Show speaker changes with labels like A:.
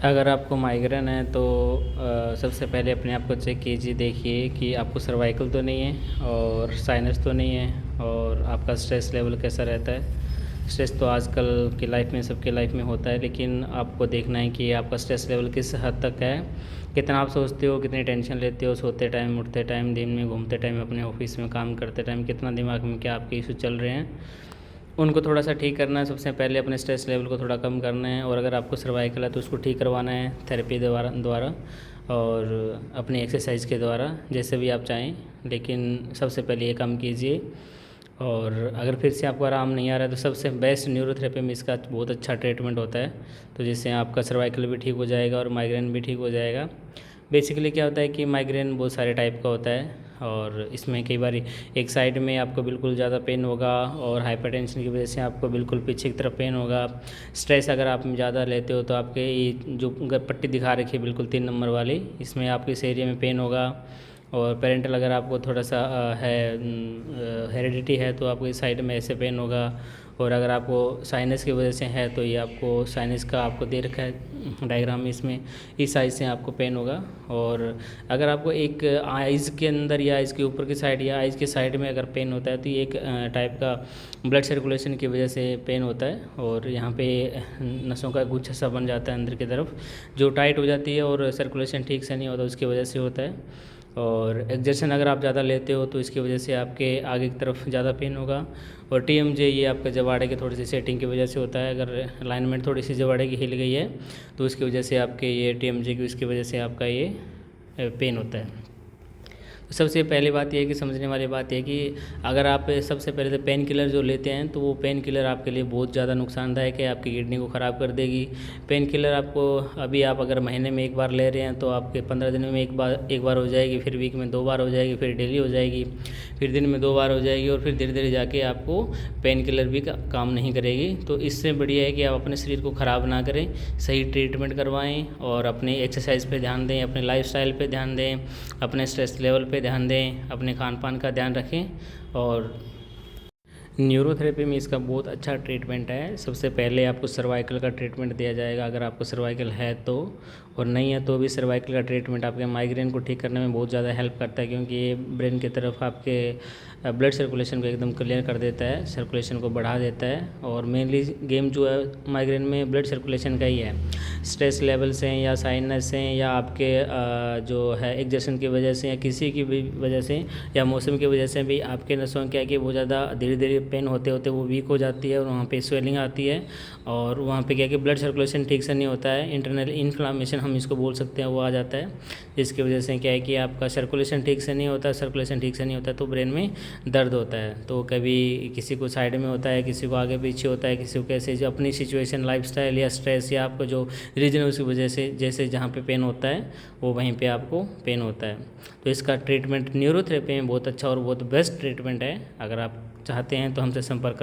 A: अगर आपको माइग्रेन है तो सबसे पहले अपने आप को चेक कीजिए, देखिए कि आपको सर्वाइकल तो नहीं है और साइनस तो नहीं है, और आपका स्ट्रेस लेवल कैसा रहता है। स्ट्रेस तो आजकल की लाइफ में सबके लाइफ में होता है, लेकिन आपको देखना है कि आपका स्ट्रेस लेवल किस हद तक है, कितना आप सोचते हो, कितनी टेंशन लेते हो, सोते टाइम, उठते टाइम, दिन में घूमते टाइम, अपने ऑफिस में काम करते टाइम, कितना दिमाग में क्या आपके इशू चल रहे हैं। उनको थोड़ा सा ठीक करना है। सबसे पहले अपने स्ट्रेस लेवल को थोड़ा कम करना है, और अगर आपको सर्वाइकल है तो उसको ठीक करवाना है थेरेपी द्वारा और अपनी एक्सरसाइज के द्वारा, जैसे भी आप चाहें। लेकिन सबसे पहले ये कम कीजिए, और अगर फिर से आपको आराम नहीं आ रहा है तो सबसे बेस्ट न्यूरोथेरेपी में इसका बहुत अच्छा ट्रीटमेंट होता है, तो जिससे आपका सर्वाइकल भी ठीक हो जाएगा और माइग्रेन भी ठीक हो जाएगा। बेसिकली क्या होता है कि माइग्रेन बहुत सारे टाइप का होता है, और इसमें कई बार एक साइड में आपको बिल्कुल ज़्यादा पेन होगा, और हाइपरटेंशन की वजह से आपको बिल्कुल पीछे की तरफ पेन होगा। स्ट्रेस अगर आप ज़्यादा लेते हो तो आपके ये जो पट्टी दिखा रखी है बिल्कुल 3 नंबर वाली, इसमें आपके इस एरिया में पेन होगा। और पेरेंटल अगर आपको थोड़ा सा है, हेरिडिटी है, तो आपको इस साइड में ऐसे पेन होगा। और अगर आपको साइनस की वजह से है तो ये आपको साइनस का आपको दे रखा है डायग्राम में, इसमें इस साइड से आपको पेन होगा। और अगर आपको एक आइज़ के अंदर या आइज़ के ऊपर की साइड या आइज़ के साइड में अगर पेन होता है तो ये एक टाइप का ब्लड सर्कुलेशन की वजह से पेन होता है, और यहाँ पे नसों का गुच्छा सा बन जाता है अंदर की तरफ, जो टाइट हो जाती है और सर्कुलेशन ठीक से नहीं होता, उसकी वजह से होता है। और एक्जर्शन अगर आप ज़्यादा लेते हो तो इसकी वजह से आपके आगे की तरफ ज़्यादा पेन होगा। और TMJ ये आपका जवाड़े की थोड़ी सी सेटिंग की वजह से होता है, अगर अलाइनमेंट थोड़ी सी जवाड़े की हिल गई है तो उसकी वजह से आपके ये TMJ की उसकी वजह से आपका ये पेन होता है। तो सबसे पहली बात यह है कि समझने वाली बात यह है कि अगर आप सबसे पहले तो पेन किलर जो लेते हैं तो वो पेन किलर आपके लिए बहुत ज़्यादा नुकसानदायक है, आपकी किडनी को ख़राब कर देगी। पेन किलर आपको अभी आप अगर महीने में एक बार ले रहे हैं तो आपके 15 दिनों में एक बार हो जाएगी, फिर वीक में 2 बार हो जाएगी, फिर डेली हो जाएगी, फिर दिन में 2 बार हो जाएगी, और फिर धीरे धीरे जाके आपको पेन किलर भी काम नहीं करेगी। तो इससे बढ़िया है कि आप अपने शरीर को ख़राब ना करें, सही ट्रीटमेंट करवाएं, और अपनी एक्सरसाइज पे ध्यान दें, अपने लाइफस्टाइल पे ध्यान दें, अपने स्ट्रेस लेवल पे ध्यान दें, अपने खान पान का ध्यान रखें। और न्यूरोथेरेपी में इसका बहुत अच्छा ट्रीटमेंट है। सबसे पहले आपको सर्वाइकल का ट्रीटमेंट दिया जाएगा अगर आपको सर्वाइकल है तो, और नहीं है तो भी सर्वाइकल का ट्रीटमेंट आपके माइग्रेन को ठीक करने में बहुत ज़्यादा हेल्प करता है, क्योंकि ये ब्रेन की तरफ आपके ब्लड सर्कुलेशन को एकदम क्लियर कर देता है, सर्कुलेशन को बढ़ा देता है। और मेनली गेम जो है माइग्रेन में ब्लड सर्कुलेशन का ही है। स्ट्रेस लेवल से या साइनस से या आपके जो है एग्जर्शन की वजह से या किसी की भी वजह से या मौसम की वजह से भी आपके नसों क्या है कि वो ज़्यादा धीरे धीरे पेन होते होते वो वीक हो जाती है, और वहाँ पे स्वेलिंग आती है, और वहाँ पे क्या है कि ब्लड सर्कुलेशन ठीक से नहीं होता है, इंटरनल इन्फ्लामेशन हम इसको बोल सकते हैं, वो आ जाता है। जिसकी वजह से क्या है कि आपका सर्कुलेशन ठीक से नहीं होता, सर्कुलेशन ठीक से नहीं होता तो ब्रेन में दर्द होता है। तो कभी किसी को साइड में होता है, किसी को आगे पीछे होता है, किसी को कैसे जो अपनी सिचुएशन, लाइफस्टाइल या स्ट्रेस या आपको जो रीजन उसकी वजह से जैसे जहाँ पे पेन होता है वो वहीं पे आपको पेन होता है। तो इसका ट्रीटमेंट न्यूरोथेरेपी में बहुत अच्छा और बहुत बेस्ट ट्रीटमेंट है। अगर आप चाहते हैं तो हमसे संपर्क